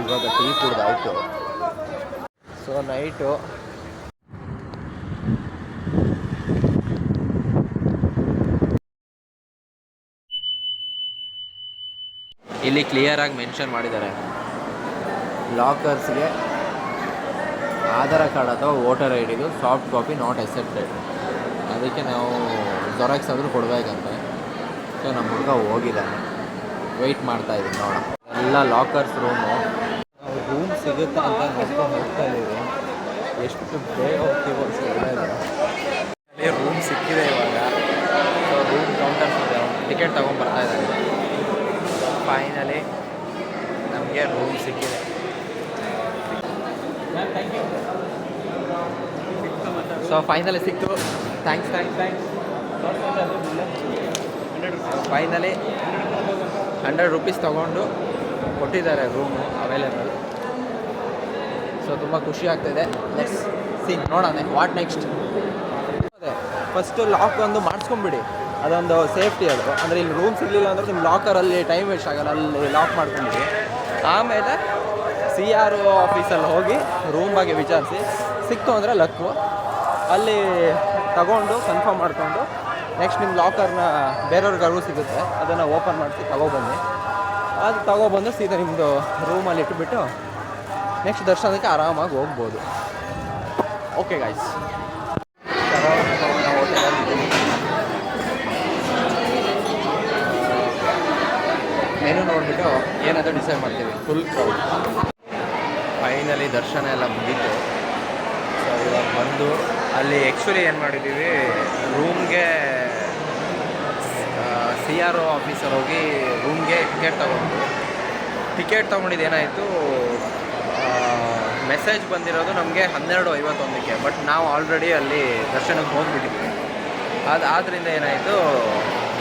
ಇವಾಗ tea ಕುಡ್ದಾಯ್ತು. So night ಇಲ್ಲಿ ಕ್ಲಿಯರಾಗಿ ಮೆನ್ಷನ್ ಮಾಡಿದ್ದಾರೆ, ಲಾಕರ್ಸ್ಗೆ ಆಧಾರ್ ಕಾರ್ಡ್ ಅಥವಾ ವೋಟರ್ ಐ ಡಿದು ಸಾಫ್ಟ್ ಕಾಪಿ ನಾಟ್ ಅಕ್ಸೆಪ್ಟೆಡ್. ಅದಕ್ಕೆ ನಾವು ಜೆರಾಕ್ಸ್ ಆದರೂ ಕೊಡಬೇಕಂತೆ. ಸೊ ನಮ್ಮ ಹುಡುಗ ಹೋಗಿದ್ದಾನೆ, ವೆಯ್ಟ್ ಮಾಡ್ತಾಯಿದ್ದೀನಿ ನೋಡೋಣ. ಎಲ್ಲ ಲಾಕರ್ಸ್ ರೂಮು ಸಿಗುತ್ತಾ ಅಂತ ನೋಡ್ಕೊಂಡು ಹೋಗ್ತಾ ಇದ್ದೀವಿ. ಎಷ್ಟು ಬೇಗ ಹೋಗ್ತೀವೋ ಅಷ್ಟು ಒಳ್ಳೆಯದು. ಅಲ್ಲಿ ರೂಮ್ ಸಿಕ್ಕಿದೆ ಇವಾಗ. ಸೊ ರೂಮ್ ಕೌಂಟರ್ಸ್ ಇದೆ, ಟಿಕೆಟ್ ತೊಗೊಂಡ್ಬರ್ತಾ ಇದ್ದಾರೆ. ಫೈನಲಿ ನಮಗೆ ರೂಮ್ ಸಿಕ್ಕಿದೆ. ಸೊ ಫೈನಲಿ ಸಿಕ್ತು. ಥ್ಯಾಂಕ್ಸ್. ಫೈನಲಿ 100 ರೂಪೀಸ್ ತೊಗೊಂಡು ಕೊಟ್ಟಿದ್ದಾರೆ ರೂಮು ಅವೈಲೇಬಲ್. ಸೊ ತುಂಬ ಖುಷಿ ಆಗ್ತಾಯಿದೆ. ನೆಕ್ಸ್ಟ್ ಸೀನ್ ನೋಡೋಣ, ವಾಟ್ ನೆಕ್ಸ್ಟ್. ಅದೇ ಫಸ್ಟು ಲಾಕ್ ಒಂದು ಮಾಡಿಸ್ಕೊಂಬಿಡಿ, ಅದೊಂದು ಸೇಫ್ಟಿ. ಅದು ಅಂದರೆ ಇಲ್ಲಿ ರೂಮ್ ಸಿಗಲಿಲ್ಲ ಅಂದರೆ ನಿಮ್ಮ ಲಾಕರಲ್ಲಿ ಟೈಮ್ ವೇಸ್ಟ್ ಆಗೋಲ್ಲ, ಅಲ್ಲಿ ಲಾಕ್ ಮಾಡ್ಕೊಂಡಿರಿ. ಆಮೇಲೆ CRO ಆಫೀಸಲ್ಲಿ ಹೋಗಿ ರೂಮ್ ಬಗ್ಗೆ ವಿಚಾರಿಸಿ, ಸಿಕ್ತು ಅಂದರೆ ಲಕ್ಕು, ಅಲ್ಲಿ ತಗೊಂಡು ಕನ್ಫರ್ಮ್ ಮಾಡಿಕೊಂಡು ನೆಕ್ಸ್ಟ್ ನಿಮ್ಮ ಲಾಕರ್ನ ಬೇರೆಯವ್ರಿಗಾಗೂ ಸಿಗುತ್ತೆ, ಅದನ್ನು ಓಪನ್ ಮಾಡಿಸಿ ತಗೊಬನ್ನಿ. ಅದು ತಗೊಬಂದು ಸೀದಾ ನಿಮ್ಮದು ರೂಮಲ್ಲಿ ಇಟ್ಬಿಟ್ಟು ನೆಕ್ಸ್ಟ್ ದರ್ಶನಕ್ಕೆ ಆರಾಮಾಗಿ ಹೋಗ್ಬೋದು. ಓಕೆ ಗೈಸ್, ಮೆನು ನೋಡಿಬಿಟ್ಟು ಏನಾದರೂ ಡಿಸೈಡ್ ಮಾಡ್ತೀವಿ. Full crowd. ಫೈನಲಿ ದರ್ಶನ ಎಲ್ಲ ಮುಗೀತು. ಸೊ ಇವಾಗ ಬಂದು ಅಲ್ಲಿ ಆ್ಯಕ್ಚುಲಿ ಏನು ಮಾಡಿದ್ದೀವಿ, ರೂಮ್ಗೆ CRO ಆಫೀಸಲ್ಲಿ ಹೋಗಿ ರೂಮ್ಗೆ ಟಿಕೆಟ್ ತೊಗೊಂಡಿದ್ದು ಏನಾಯಿತು, ಮೆಸೇಜ್ ಬಂದಿರೋದು ನಮಗೆ 12:51ಕ್ಕೆ. ಬಟ್ ನಾವು ಆಲ್ರೆಡಿ ಅಲ್ಲಿ ದರ್ಶನಕ್ಕೆ ಹೋಗಿಬಿಟ್ಟಿದ್ವಿ. ಆದ್ದರಿಂದ ಏನಾಯಿತು,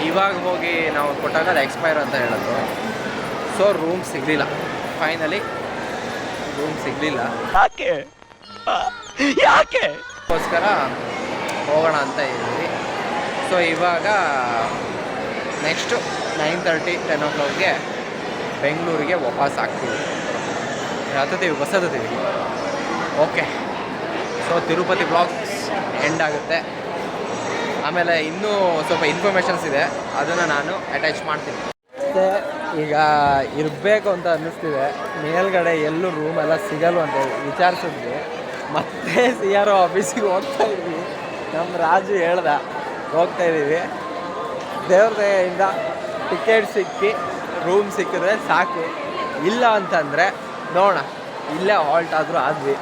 ಇವಾಗ ಹೋಗಿ ನಾವು ಕೊಟ್ಟಾಗ ಅದು ಎಕ್ಸ್ಪೈರ್ ಅಂತ ಹೇಳೋದು. ಸೊ ರೂಮ್ ಸಿಗಲಿಲ್ಲ. ಫೈನಲಿ ರೂಮ್ ಸಿಗಲಿಲ್ಲ. ಯಾಕೆಗೋಸ್ಕರ ಹೋಗೋಣ ಅಂತ ಇದ್ದೀವಿ. ಸೊ ಇವಾಗ ನೆಕ್ಸ್ಟು 9:30 10 o'clockಗೆ ಬೆಂಗಳೂರಿಗೆ ವಾಪಸ್ ಆಗ್ತೀವಿ. ಬಸ್ ಹತ್ತೀವಿ. Okay, so Tirupati blogs end ಆಗುತ್ತೆ. ಆಮೇಲೆ ಇನ್ನೂ ಸ್ವಲ್ಪ ಇನ್ಫಾರ್ಮೇಷನ್ಸ್ ಇದೆ, ಅದನ್ನು ನಾನು ಅಟ್ಯಾಚ್ ಮಾಡ್ತೀನಿ. ಮತ್ತು ಈಗ ಇರಬೇಕು ಅಂತ ಅನ್ನಿಸ್ತಿದೆ. ಮೇಲ್ಗಡೆ ಎಲ್ಲೂ ರೂಮ್ ಎಲ್ಲ ಸಿಗಲ್ವ ಅಂತ ವಿಚಾರಿಸಿದ್ವಿ. ಮತ್ತೆ CRO ಆಫೀಸಿಗೆ ಹೋಗ್ತಾಯಿದ್ವಿ. ನಮ್ಮ ರಾಜು ಹೇಳ್ದ ಹೋಗ್ತಾಯಿದ್ದೀವಿ. ದೇವ್ರ ದಯೆಯಿಂದ ಟಿಕೆಟ್ ಸಿಕ್ಕಿ ರೂಮ್ ಸಿಕ್ಕಿದ್ರೆ ಸಾಕು. ಇಲ್ಲ ಅಂತಂದರೆ ನೋಡೋಣ, ಇಲ್ಲೇ ಹಾಲ್ಟ್ ಆದರೂ ಆದ್ವಿ.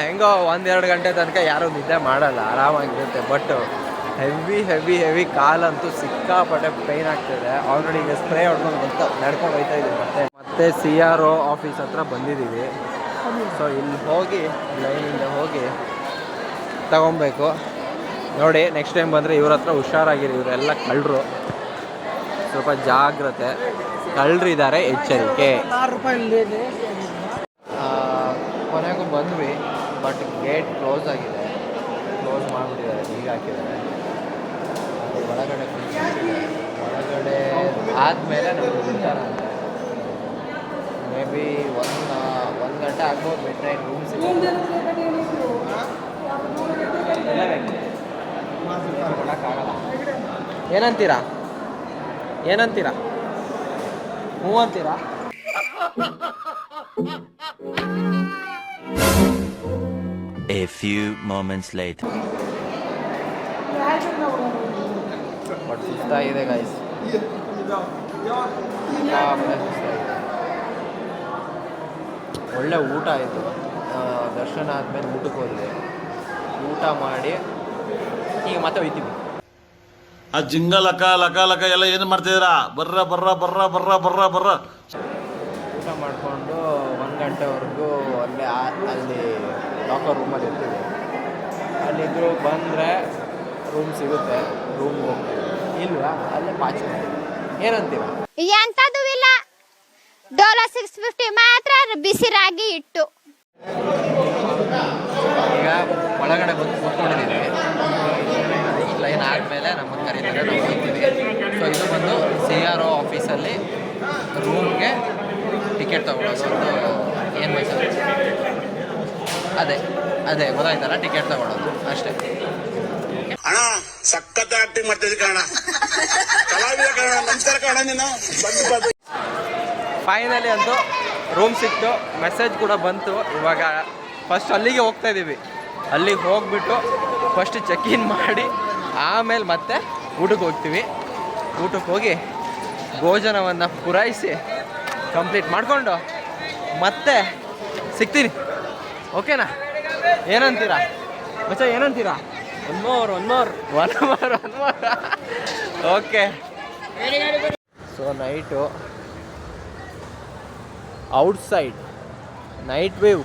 ಹೆಂಗೋ 1-2 ಗಂಟೆ ತನಕ ಯಾರೂ ನಿದ್ದೆ ಮಾಡಲ್ಲ, ಆರಾಮಾಗಿರುತ್ತೆ. ಬಟ್ ಹೆವಿ ಕಾಲಂತೂ ಸಿಕ್ಕಾಪಟ್ಟೆ ಪೈನ್ ಆಗ್ತಿದೆ. ಆಲ್ರೆಡಿ ಈಗ ಸ್ಪ್ರೇ ಹೊಡ್ಕೊಂಡು ನಡ್ಕೊಂಡು ಹೋಗ್ತಾ ಇದ್ದೀವಿ. ಮತ್ತೆ CRO ಆಫೀಸ್ ಹತ್ರ ಬಂದಿದ್ದೀವಿ. ಸೊ ಇಲ್ಲಿ ಹೋಗಿ ಲೈನಿಂದ ಹೋಗಿ ತಗೊಬೇಕು. ನೋಡಿ, ನೆಕ್ಸ್ಟ್ ಟೈಮ್ ಬಂದರೆ ಇವ್ರ ಹತ್ರ ಹುಷಾರಾಗಿರಿ. ಇವರೆಲ್ಲ ಕಳ್ಳರು, ಸ್ವಲ್ಪ ಜಾಗ್ರತೆ. ಕಳ್ಳರಿದ್ದಾರೆ, ಎಚ್ಚರಿಕೆ. ಕೊನೆಗೂ ಬಂದ್ವಿ, ಬಟ್ ಗೇಟ್ ಕ್ಲೋಸ್ ಆಗಿದೆ. ಕ್ಲೋಸ್ ಮಾಡಿಬಿಟ್ಟಿದ್ದಾರೆ, ಈಗ ಹಾಕಿದ್ದಾರೆ. ಒಳಗಡೆ ಆದಮೇಲೆ ನಮಗೆ ಬಿಡ್ತಾರಂತೆ. ಮೇ ಬಿ ಒಂದು ಗಂಟೆ ಆಗ್ಬೋದು. ಮಿಡ್ ನೈಟ್ ರೂಮ್ ಸಿಗುತ್ತೆ. ಕೊಡೋಕ್ಕಾಗಲ್ಲ. ಏನಂತೀರಾ? ಹ್ಞೂ ಅಂತೀರಾ? A few moments later. But ಸುಸ್ತಾಗಿದೆ ಗೈಸ್. ಒಳ್ಳೆ ಊಟ ಆಯಿತು. ದರ್ಶನ ಆದಮೇಲೆ ಊಟಕ್ಕೆ ಹೋದ್ವಿ. ಊಟ ಮಾಡಿ ಈಗ ಮತ್ತೆ ಹೋಯ್ತೀವಿ. ಆ ಜಿಂಗ ಲಕ ಎಲ್ಲ ಏನು ಮಾಡ್ತಿದ್ದೀರಾ? ಬರ್ರ. ಊಟ ಮಾಡಿಕೊಂಡು 1 ಗಂಟೆವರೆಗೂ ಅಲ್ಲಿ ಲಾಕರ್ ರೂಮಲ್ಲಿ ಇರ್ತೀವಿ. ಅಲ್ಲಿದ್ದರೂ ಬಂದರೆ ರೂಮ್ ಸಿಗುತ್ತೆ, ರೂಮ್ಗೆ ಹೋಗ್ತೀವಿ. ಇಲ್ವಾ ಅಲ್ಲೇ ಪಾಚಿ. ಏನಂತೀವ? ಎಂಥದ್ದು ಇಲ್ಲ, ಡೋಲೋ 650 ಮಾತ್ರ ಬಿಸಿ ರಾಗಿ ಇಟ್ಟು. ಈಗ ಒಳಗಡೆ ಬಂದು ಕೂತ್ಕೊಂಡಿದ್ದೀವಿ. ಲೈನ್ ಆದಮೇಲೆ ನಮ್ಮನ್ನು ಕರೀತಾರೆ, ನಾವು ಹೋಗ್ತೀವಿ. ಸೊ ಇದು ಬಂದು CRO ಆಫೀಸಲ್ಲಿ ರೂಮ್ಗೆ ಟಿಕೆಟ್ ತೊಗೊಳೋದು ಏನು ಮೈಸೂರು ಅದೇ ಅದೇ ಗೊತ್ತಾಯ್ತಲ್ಲ, ಟಿಕೆಟ್ ತೊಗೊಳೋದು ಅಷ್ಟೇ. ಅಣ್ಣ ಸಖತ್ ಆಕ್ಟಿಂಗ್ ಮಾಡ್ತಿದ್ದೆ ಕಣ, ಕಲಾವಿದ ಕಣ, ನಮಸ್ಕಾರ ಕಣ ನೀನು. ಫೈನಲಿ ಅಂತೂ ರೂಮ್ ಸಿಕ್ತು, ಮೆಸೇಜ್ ಕೂಡ ಬಂತು. ಇವಾಗ ಫಸ್ಟ್ ಅಲ್ಲಿಗೆ ಹೋಗ್ತಾ ಇದ್ದೀವಿ. ಅಲ್ಲಿಗೆ ಹೋಗ್ಬಿಟ್ಟು ಫಸ್ಟ್ ಚೆಕ್ ಇನ್ ಮಾಡಿ ಆಮೇಲೆ ಮತ್ತೆ ಊಟಕ್ಕೆ ಹೋಗ್ತೀವಿ. ಊಟಕ್ಕೆ ಹೋಗಿ ಭೋಜನವನ್ನು ಪೂರೈಸಿ ಕಂಪ್ಲೀಟ್ ಮಾಡಿಕೊಂಡು ಮತ್ತೆ ಸಿಗ್ತೀನಿ. ಓಕೆನಾ? ಏನಂತೀರಾ ಮಚ್ಚ, ಏನಂತೀರಾ? One more okay. So night outside night view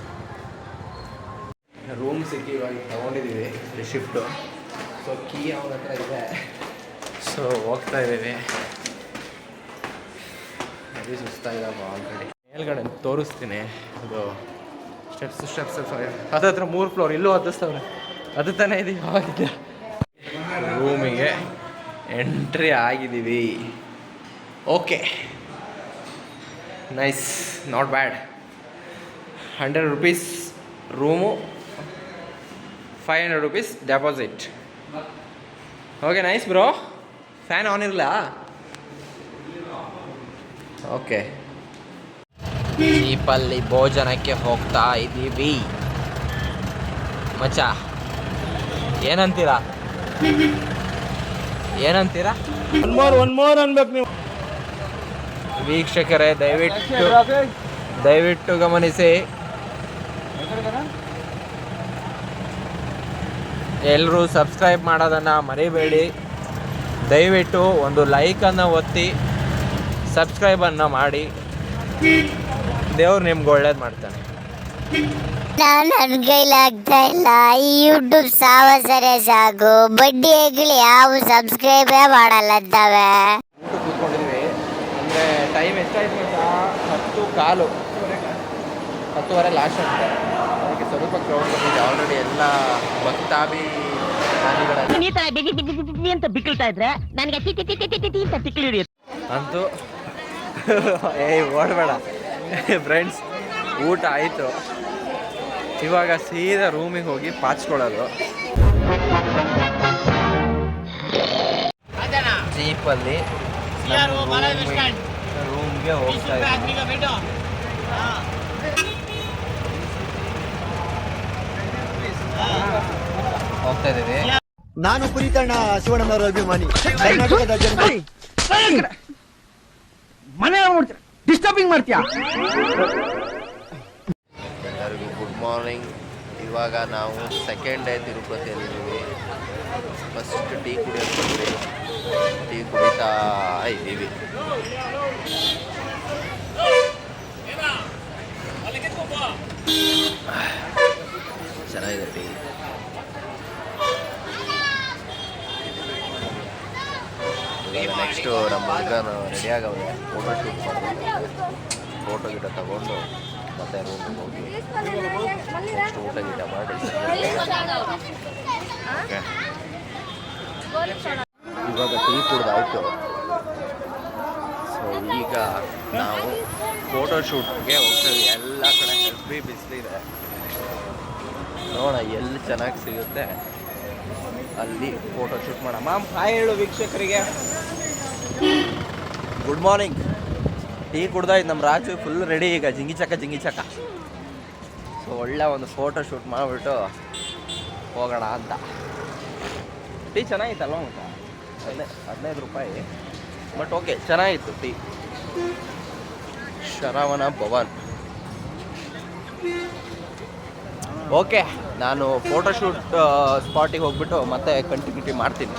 room ಸಿಕ್ಕಿ ಇವಾಗ ತೊಗೊಂಡಿದ್ದೀವಿ ಶಿಫ್ಟು. ಸೊ ಕೀ ಅವನ ಹತ್ರ ಇದೆ. ಸೊ ಹೋಗ್ತಾ ಇದ್ದೀವಿ. ಅದು ಸುಸ್ತಾಗಿದ್ದಾವ ಆಲ್ರೆಡಿ. ಮೇಲ್ಗಡೆ ತೋರಿಸ್ತೀನಿ. ಅದು ಸ್ಟೆಪ್ಸ್ ಹತ್ತತ್ರ 3 ಫ್ಲೋರ್ ಇಲ್ಲೂ ಹತ್ತಿಸ್ತವ್ರೆ. ಅದು ತಾನೇ ಇದೀವಿ. ಆಗಿದೆ ರೂಮಿಗೆ ಎಂಟ್ರಿ ಆಗಿದ್ದೀವಿ. Okay, nice, not bad. 100 rupees room, 500 rupees deposit. Okay, nice bro. Fan on ಇರಲ್ಲ? ಓಕೆ. ಜೀಪಲ್ಲಿ ಭೋಜನಕ್ಕೆ ಹೋಗ್ತಾ ಇದ್ದೀವಿ. ಮಚ್ಚ ಏನಂತೀರಾ? ಒನ್ ಮೋರ್ ಅನ್ಬೇಕು ನೀವು. ವೀಕ್ಷಕರೇ ದಯವಿಟ್ಟು ಗಮನಿಸಿ. ಎಲ್ಲರೂ ಸಬ್ಸ್ಕ್ರೈಬ್ ಮಾಡೋದನ್ನು ಮರಿಬೇಡಿ. ದಯವಿಟ್ಟು ಒಂದು ಲೈಕನ್ನು ಒತ್ತಿ ಸಬ್ಸ್ಕ್ರೈಬನ್ನು ಮಾಡಿ. ದೇವ್ರು ನಿಮ್ಗೆ ಒಳ್ಳೇದು ಮಾಡ್ತಾನೆ. ನನ್ನ ಕೈಲಾಗ್ತಾ ಇಲ್ಲ. ಈ ಯೂಟ್ಯೂಬ್ ಸಾವಸರೆ ಸಾಕು. ಬಡ್ಡಿ ಹೇಗಲಿ ಯಾವ ಸಬ್ಸ್ಕ್ರೈಬೇ ಮಾಡಲ್ಲದ್ದಾವೆ. ಊಟ ಕೂತ್ಕೊಂಡಿದ್ವಿ. ಅಂದರೆ ಟೈಮ್ ಎಷ್ಟಾಯ್ತು ಅಂತ 10:15, 10:30 ಲಾಸ್ಟ್ ಅಂತ. ಅದಕ್ಕೆ ಸ್ವಲ್ಪ ಕ್ರೌಡ್ ಬಂದಿದೆ ಆಲ್ರೆಡಿ. ಎಲ್ಲ ಭಕ್ತಾಭಿ ಅಂತ ಬಿಕ್ಕಳ್ತಾ ಇದ್ರೆ ನನಗೆ ಅಂತ ತಿಕ್ಕಲಿ ಹಿಡಿಯುತ್ತೆ ಅಂತೂ. ಓಡಬೇಡ ಫ್ರೆಂಡ್ಸ್. ಊಟ ಆಯಿತು. ಇವಾಗ ಸೀದಾ ರೂಮಿಗೆ ಹೋಗಿ ಪಾಚ್ಕೊಳ್ಳೋದು. ಜೀಪಲ್ಲಿ ರೂಮ್ಗೆ ಹೋಗ್ತಾ ಇದ್ದೀವಿ. ಹೋಗ್ತಾ ಇದ್ದೀವಿ. ನಾನು ಪುರಿತಣ್ಣ ಶಿವಣ್ಣನವರ ಅಭಿಮಾನಿ. ಕರ್ನಾಟಕದ ಜನ ಮನೆ ಡಿಸ್ಟರ್ಬಿಂಗ್ ಮಾಡ್ತೀಯಾ? ಎಲ್ಲರಿಗೂ ಗುಡ್ ಮಾರ್ನಿಂಗ್. ಇವಾಗ ನಾವು ಸೆಕೆಂಡ್ ಡೇ ತಿರುಪತಿಯಲ್ಲಿದ್ದೀವಿ. ಫಸ್ಟ್ ಟೀ ಕುಡಿಯೋಕ್ಕೆ ಬಂದ್ವಿ. ಟೀ ಕುಡಿತಾ ಇದ್ದೀವಿ. ಚೆನ್ನಾಗಿದೆ ಟೀ. ನೆಕ್ಸ್ಟು ನಮ್ಮ ಹುಡುಗನ ರೆಡಿ ಆಗವ್ರೆ. ಫೋಟೋ ಶೂಟ್ ಮಾಡಬೇಕು. ಫೋಟೋ ಗಿಟ ತಗೊಂಡು ಮತ್ತೆ ರೂಮಿಗೆ ಹೋಗಿ ನೆಕ್ಸ್ಟ್ ಊಟ ಗಿಟ ಮಾಡಿ. ಓಕೆ, ಇವಾಗ ಟೀ ಕುಡ್ದಾಯ್ತು. ಸೊ ಈಗ ನಾವು ಫೋಟೋ ಶೂಟ್ಗೆ ಹೋಗ್ತೀವಿ. ಎಲ್ಲ ಕಡೆ ಹೆವಿ ಬಿಸಿಲಿದೆ. ನೋಡೋಣ ಎಲ್ಲಿ ಚೆನ್ನಾಗಿ ಸಿಗುತ್ತೆ ಅಲ್ಲಿ ಫೋಟೋ ಶೂಟ್ ಮಾಡೋಣ. ಮ್ಯಾಮ್ ಹಾಯ್ ಹೇಳು ವೀಕ್ಷಕರಿಗೆ. Good morning. ಟೀ ಕುಡ್ದಾಯ್ತು. ನಮ್ಮ ರಾಜು ಫುಲ್ ರೆಡಿ ಈಗ. ಜಿಂಗಿ ಚಕ. ಸೊ ಒಳ್ಳೆ ಒಂದು ಫೋಟೋ ಶೂಟ್ ಮಾಡಿಬಿಟ್ಟು ಹೋಗೋಣ ಅಂತ. ಟೀ ಚೆನ್ನಾಗಿತ್ತಲ್ವ ಮತ್ತ? 15 ರೂಪಾಯಿ. ಬಟ್ ಓಕೆ, ಚೆನ್ನಾಗಿತ್ತು ಟೀ. ಶರವಣ ಭವನ್. ಓಕೆ, ನಾನು ಫೋಟೋಶೂಟ್ ಸ್ಪಾಟಿಗೆ ಹೋಗ್ಬಿಟ್ಟು ಮತ್ತೆ ಕಂಟಿನ್ಯೂಟಿ ಮಾಡ್ತೀನಿ.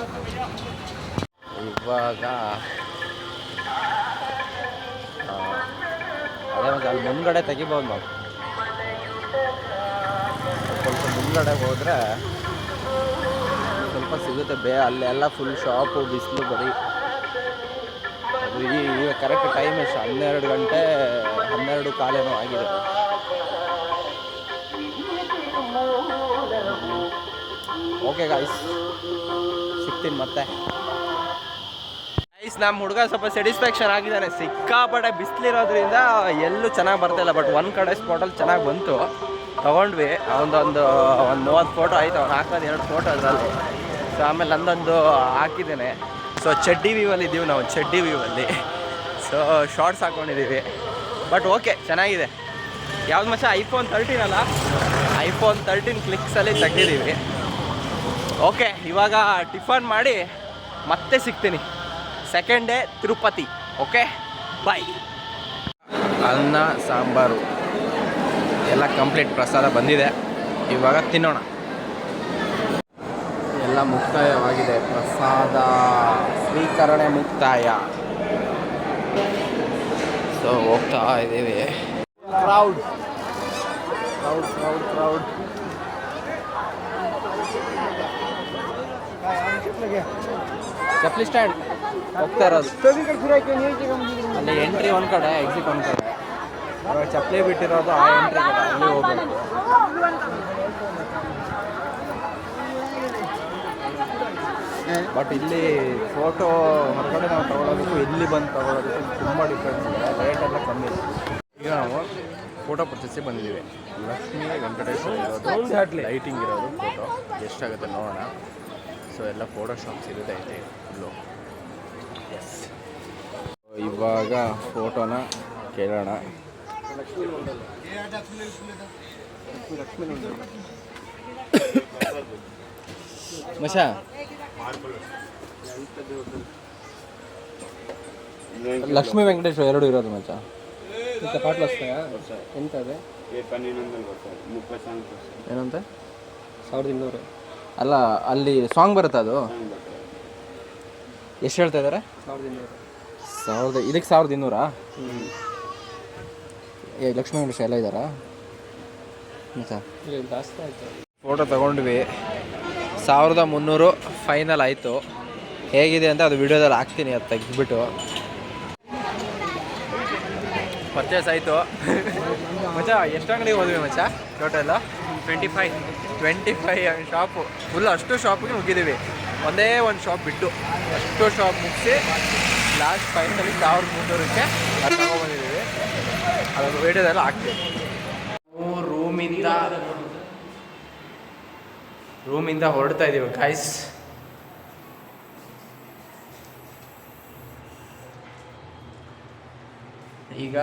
ಇವಾಗ ಅದೇ ಒಂದು ಅಲ್ಲಿ ಮುಂದ್ಗಡೆ ತೆಗಿಬೋದು ನಾವು. ಸ್ವಲ್ಪ ಮುಂದ್ಗಡೆ ಹೋದರೆ ಸ್ವಲ್ಪ ಸಿಗುತ್ತೆ. ಅಲ್ಲೆಲ್ಲ ಫುಲ್ ಶಾಪು, ಬಿಸಿಲು ಬರೀ. ಅದು ಈಗ ಕರೆಕ್ಟ್ ಟೈಮ್ ಎಷ್ಟು? 12 ಗಂಟೆ 12 ಕಾಲೇನೋ ಆಗಿದೆ. ಓಕೆ ಗಾಯ್ಸ್, ಸಿಗ್ತೀನಿ ಮತ್ತೆ. ನಮ್ಮ ಹುಡುಗ ಸ್ವಲ್ಪ ಸ್ಯಾಟಿಸ್ಫ್ಯಾಕ್ಷನ್ ಆಗಿದ್ದಾನೆ. ಸಿಕ್ಕಾಪಟ್ಟೆ ಬಿಸಿಲಿರೋದ್ರಿಂದ ಎಲ್ಲೂ ಚೆನ್ನಾಗಿ ಬರ್ತಾಯಿಲ್ಲ. ಬಟ್ ಒಂದು ಕಡೆ ಸ್ಪಾಟಲ್ಲಿ ಚೆನ್ನಾಗಿ ಬಂತು, ತೊಗೊಂಡ್ವಿ. ಒಂದು 30 ಫೋಟೋ ಆಯಿತು. ಅವ್ನು ಹಾಕೋದು 2 ಫೋಟೋ ಅದರಲ್ಲಿ. ಸೊ ಆಮೇಲೆ ನಂದೊಂದು ಹಾಕಿದ್ದೇನೆ. ಸೊ ಚಡ್ಡಿ ವ್ಯೂವಲ್ಲಿ ಇದ್ದೀವಿ ನಾವು, ಚಡ್ಡಿ ವ್ಯೂವಲ್ಲಿ. ಸೊ ಶಾರ್ಟ್ಸ್ ಹಾಕ್ಕೊಂಡಿದ್ದೀವಿ. ಬಟ್ ಓಕೆ, ಚೆನ್ನಾಗಿದೆ. ಯಾವ್ದು ಮಚ್ಚ? iPhone 13 ಅಲ್ಲ, iPhone 13 ಕ್ಲಿಕ್ಸಲ್ಲಿ ತೆಗ್ದಿದ್ದೀವಿ. ಓಕೆ, ಇವಾಗ ಟಿಫನ್ ಮಾಡಿ ಮತ್ತೆ ಸಿಗ್ತೀನಿ. Second day Tirupati. Okay, bye. ಅನ್ನ ಸಾಂಬಾರು ಎಲ್ಲ ಕಂಪ್ಲೀಟ್, ಪ್ರಸಾದ ಬಂದಿದೆ. ಇವಾಗ ತಿನ್ನೋಣ. ಎಲ್ಲ ಮುಕ್ತಾಯವಾಗಿದೆ, ಪ್ರಸಾದ ಸ್ವೀಕರಣೆ ಮುಕ್ತಾಯ. ಸೊ ಹೋಗ್ತಾ ಇದ್ದೀವಿ. Crowd crowd crowd crowd. ಚಪ್ಪಲಿ ಸ್ಟ್ಯಾಂಡ್ ಹೋಗ್ತಾ ಇರೋದು. ಅಲ್ಲಿ ಎಂಟ್ರಿ ಒಂದು ಕಡೆ, ಎಕ್ಸಿಟ್ ಒಂದು ಕಡೆ. ಇವಾಗ ಚಪ್ಪಲಿ ಬಿಟ್ಟಿರೋದು ಆ ಎಂಟ್ರಿ ಕಡೆ, ಅಲ್ಲಿ ಹೋಗ್ಬೇಕು. ಬಟ್ ಇಲ್ಲಿ ಫೋಟೋ ಹೊರಗಡೆ ನಾವು ತಗೊಳ್ಳೋದಕ್ಕೂ ಇಲ್ಲಿ ಬಂದು ತಗೊಳ್ಳೋದಕ್ಕೂ ತುಂಬ ಡಿಫ್ರೆನ್ಸ್ ಇದೆ. ರೇಟೆಲ್ಲ ಕಮ್ಮಿ. ಈಗ ನಾವು ಫೋಟೋ ಪರ್ಚೇಸಿಗೆ ಬಂದಿದ್ದೀವಿ. ಲಕ್ಷ್ಮೀ ವೆಂಕಟೇಶ್ವರ ಇರೋದು, ಲೈಟಿಂಗ್ ಇರೋದು ಫೋಟೋ ಎಷ್ಟಾಗುತ್ತೆ ನೋಡೋಣ. ಸೊ ಎಲ್ಲ ಫೋಟೋ ಶಾಪ್ಸ್ ಇರೋದೈತೆ ಇಲ್ಲೂ. ಎಸ್, ಇವಾಗ ಫೋಟೋನ ಕೇಳೋಣ. ಮಚಾ, ಲಕ್ಷ್ಮೀ ವೆಂಕಟೇಶ್ವರ ಎರಡು ಇರೋದು ಮಚ್ಚ. ಇಂಥ ಪಾಟ್ಲು ವಸ್ತಾಯಾ? ಎಂತದೆ ಏನಂತೆ? 1200. ಅಲ್ಲ, ಅಲ್ಲಿ ಸಾಂಗ್ ಬರುತ್ತೆ ಅದು. ಎಷ್ಟು ಹೇಳ್ತಾ ಇದ್ದಾರೆ? 1200. ಇದಕ್ಕೆ 1200? ಲಕ್ಷ್ಮೀ ವೆಂಕಟೇಶ್ವರ ಎಲ್ಲ ಇದ್ದಾರಾ ಮಚ್ಚ? ಜಾಸ್ತಿ ಆಯಿತು. ಫೋಟೋ ತಗೊಂಡ್ವಿ. 1300 ಫೈನಲ್ ಆಯಿತು. ಹೇಗಿದೆ ಅಂತ ಅದು ವಿಡಿಯೋದಲ್ಲಿ ಹಾಕ್ತೀನಿ, ಅದು ತೆಗೆದ್ಬಿಟ್ಟು. ಪರ್ಚೇಸ್ ಆಯಿತು ಮಚ್ಚ. ಎಷ್ಟು ಅಂಗಡಿಗೆ ಹೋದ್ವಿ ಮಚ್ಚ ಟೋಟಲ್? 25 shop full. ಅಷ್ಟು ಶಾಪಿಗೆ ಮುಗಿದ್ದೀವಿ, ಒಂದೇ ಒಂದು ಶಾಪ್ ಬಿಟ್ಟು. ಅಷ್ಟು ಶಾಪ್ ಮುಗಿಸಿ ಲಾಸ್ಟ್ ಫೈನಲಿ 1300ಕ್ಕೆ ಅದು ತಗೊಬಂದಿದ್ದೀವಿ. ಅದೊಂದು ವಿಡಿಯೋದಲ್ಲಿ ಹಾಕ್ತೀವಿ. ರೂಮಿಂದ ಹೊರಡ್ತಾ ಇದ್ದೀವಿ ಗೈಸ್. ಈಗ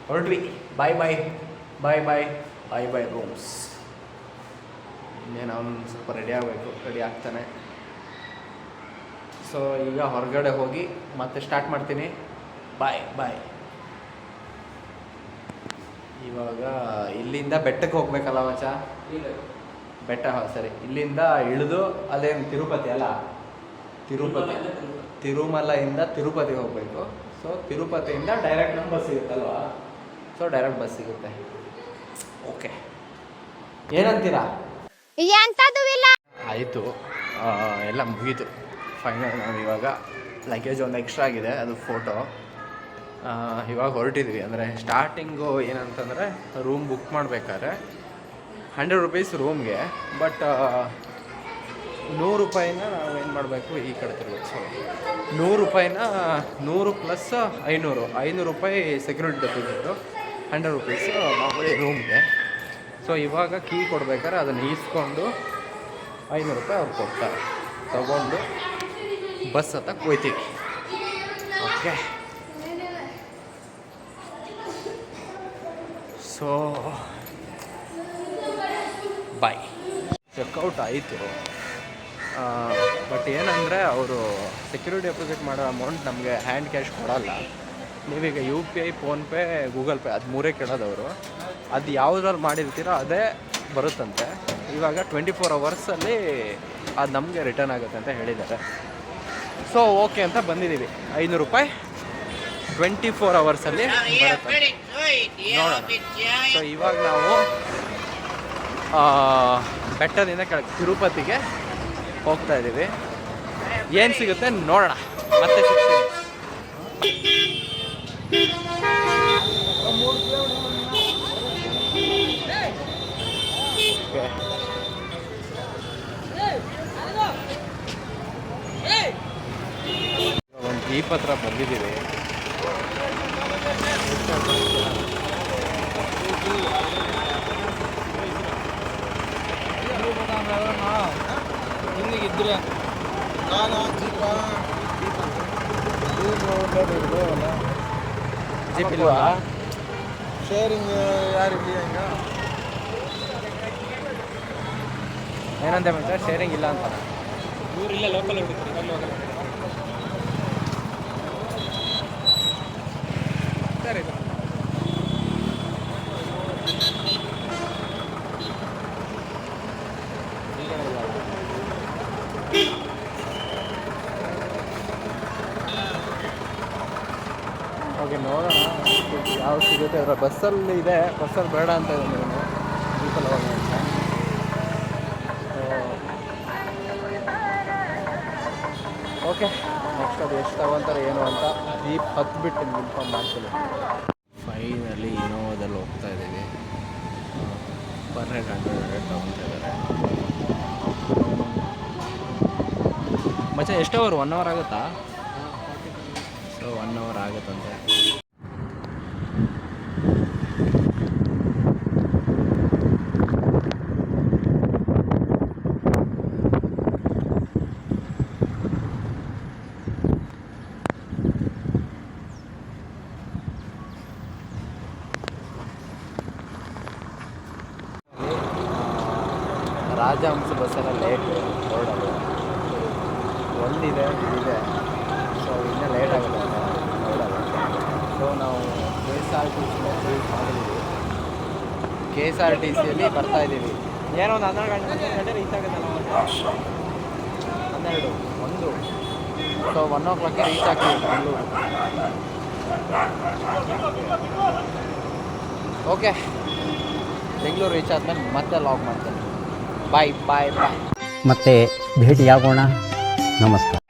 ಹೊರಟ್ವಿ. ಬಾಯ್ ಬಾಯ್ ಬಾಯ್ ಬಾಯ್ ಬಾಯ್ ಬಾಯ್ ರೂಮ್ಸ್. ಇನ್ನೇನು ಅವನು ಸ್ವಲ್ಪ ರೆಡಿ ಆಗಬೇಕು, ರೆಡಿ ಆಗ್ತಾನೆ. ಸೊ ಈಗ ಹೊರಗಡೆ ಹೋಗಿ ಮತ್ತೆ ಸ್ಟಾರ್ಟ್ ಮಾಡ್ತೀನಿ. ಬಾಯ್ ಬಾಯ್. ಇವಾಗ ಇಲ್ಲಿಂದ ಬೆಟ್ಟಕ್ಕೆ ಹೋಗ್ಬೇಕಲ್ಲ ಮಚ್ಚ? ಬೆಟ್ಟ, ಸರಿ. ಇಲ್ಲಿಂದ ಇಳಿದು ಅದೇನು ತಿರುಪತಿ ಅಲ್ಲ, ತಿರುಮಲೆಯಿಂದ ತಿರುಪತಿಗೆ ಹೋಗಬೇಕು. ಸೊ ತಿರುಪತಿಯಿಂದ ಡೈರೆಕ್ಟ್ ನಮ್ಮ ಬಸ್ ಸಿಗುತ್ತಲ್ವಾ? ಸೊ ಡೈರೆಕ್ಟ್ ಬಸ್ ಸಿಗುತ್ತೆ. ಓಕೆ, ಏನಂತೀರಾ? ಎಂಥದ್ದು ಇಲ್ಲ. ಆಯಿತು, ಎಲ್ಲ ಮುಗೀತು ಫೈನಲ್. ನಾವು ಇವಾಗ ಲಗೇಜ್ ಒಂದು ಎಕ್ಸ್ಟ್ರಾ ಆಗಿದೆ, ಅದು ಫೋಟೋ. ಇವಾಗ ಹೊರಟಿದ್ವಿ. ಅಂದರೆ ಸ್ಟಾರ್ಟಿಂಗು ಏನಂತಂದರೆ ರೂಮ್ ಬುಕ್ ಮಾಡಬೇಕಾದ್ರೆ 100 ರೂಪೀಸ್ ರೂಮ್ಗೆ. ಬಟ್ 100 ರೂಪಾಯಿನ ನಾವು ಏನು ಮಾಡಬೇಕು, ಈ ಕಡೆ ತಿರ್ಬೇಕು. ಸೊ 100 ರೂಪಾಯಿನ 100 ಪ್ಲಸ್ 500 ರೂಪಾಯಿ ಸೆಕ್ಯೂರಿಟಿ ಡೆಪಾಸಿಟು, 100 ರೂಪೀಸು ಮಾಮೂಲಿ ರೂಮ್ಗೆ. ಸೊ ಇವಾಗ ಕೀ ಕೊಡ್ಬೇಕಾದ್ರೆ ಅದನ್ನು ಈಸ್ಕೊಂಡು 500 ರೂಪಾಯಿ ಅವ್ರು ಕೊಡ್ತಾರೆ. ತಗೊಂಡು ಬಸ್ ಹತ್ತಕ್ಕೆ ಹೋಗ್ತೀವಿ. Okay, so bye. ಚೆಕ್ಔಟ್ ಆಯಿತು. ಬಟ್ ಏನಂದರೆ ಅವರು ಸೆಕ್ಯೂರಿಟಿ ಡೆಪಾಸಿಟ್ ಮಾಡೋ ಅಮೌಂಟ್ ನಮಗೆ ಹ್ಯಾಂಡ್ ಕ್ಯಾಶ್ ಕೊಡೋಲ್ಲ. ನೀವೀಗ UPI, ಫೋನ್ಪೇ, ಗೂಗಲ್ ಪೇ ಅದು 3 ಕೇಳೋದವರು. ಅದು ಯಾವುದ್ರಲ್ಲಿ ಮಾಡಿರ್ತೀರೋ ಅದೇ ಬರುತ್ತಂತೆ. ಇವಾಗ 24 ಅವರ್ಸಲ್ಲಿ ಅದು ನಮಗೆ ರಿಟರ್ನ್ ಆಗುತ್ತೆ ಅಂತ ಹೇಳಿದ್ದಾರೆ. ಸೊ ಓಕೆ ಅಂತ ಬಂದಿದ್ದೀವಿ. 500 ರೂಪಾಯಿ 24 ಅವರ್ಸಲ್ಲಿ ಬರುತ್ತೆ, ನೋಡೋಣ. ಸೊ ಇವಾಗ ನಾವು ಬೆಟ್ಟದಿಂದ ಕೆಳಗೆ ತಿರುಪತಿಗೆ ಹೋಗ್ತಾ ಇದ್ದೀವಿ. ಏನು ಸಿಗುತ್ತೆ ನೋಡೋಣ, ಮತ್ತೆ ಸಿಗ್ತೀನಿ. ಜೀಪ್ ಹತ್ರ ಬಂದಿದ್ದೀವಿ. ಇಲ್ಲಿಗಿದ್ರೆ ಜೀಪ್ ಇಲ್ವಾ? ಶೇರಿಂಗ್ ಯಾರಿಲ್ಲ ಹಂಗ ಏನಂತೆ ಮತ್ತೆ ಶೇರಿಂಗ್ ಇಲ್ಲ ಅಂತ. ಊರಿಲ್ಲ ಲೋಕಲ್ ಹುಡುಕ್ರಿ ಅಲ್ಲಿ ಹೋಗಲ್ಲ. ಸರಿ ಓಕೆ, ನೋಡೋಣ ಯಾವ ಸಿಗುತ್ತೆ. ಅದರ ಬಸ್ಸಲ್ಲಿ ಇದೆ, ಬಸ್ಸಲ್ಲಿ ಬೇಡ ಅಂತ ಇದೆ ನೀವು ಜೀಪಲ್ಲಿ ಹೋಗೋಣ ಅಂತ. ಓಕೆ, ನೆಕ್ಸ್ಟ್ ಅದು ಎಷ್ಟು ತಗೊಂತಾರೆ ಏನು ಅಂತ ಜೀಪ್ ಹತ್ಬಿಟ್ಟು ನಿಮ್ಗೆ ಇನ್ಫಾರ್ಮ್ ಮಾಡ್ತೀನಿ. ಫೈನಲಿ ಇನೋವಾದಲ್ಲಿ ಹೋಗ್ತಾ ಇದ್ದೀವಿ. ಪರ್ ಹೆಡ್ 100 ತಗೊತಾ ಇದ್ದಾರೆ. ಮಚ್ಚ ಎಷ್ಟು ಅವರ್? 1 ಅವರ್ ಆಗುತ್ತಾ? ಸೊ 1 ಅವರ್ ಆಗುತ್ತಂತೆ. ರಾಜಹಂಸ ಬಸ್ಸೆಲ್ಲ ಲೇಟು ಹೊರಡೋದು. ಒಂದಿದೆ ಇದಿದೆ, ಸೊ ಇನ್ನೂ ಲೇಟ್ ಆಗುತ್ತೆ ಅಂತ ಹೊರಡೋದು. ಸೊ ನಾವು KSRTCಯಲ್ಲಿ ಬರ್ತಾಯಿದ್ದೀವಿ. ಏನೋ ಒಂದು 12 ಗಂಟೆ ರೀಚ್ ಆಗುತ್ತೆ ನಾವು. 12, 1. ಸೊ 1 o'clock ರೀಚ್ ಆಗ್ತೀವಿ ಬೆಂಗಳೂರು. ಓಕೆ, ಬೆಂಗಳೂರು ರೀಚ್ ಆದಮೇಲೆ ಮತ್ತೆ ಲಾಗ್ ಮಾಡ್ತೇನೆ. ಬಾಯ್ ಬಾಯ್ ಬಾಯ್. ಮತ್ತೆ ಭೇಟಿಯಾಗೋಣ. ನಮಸ್ಕಾರ.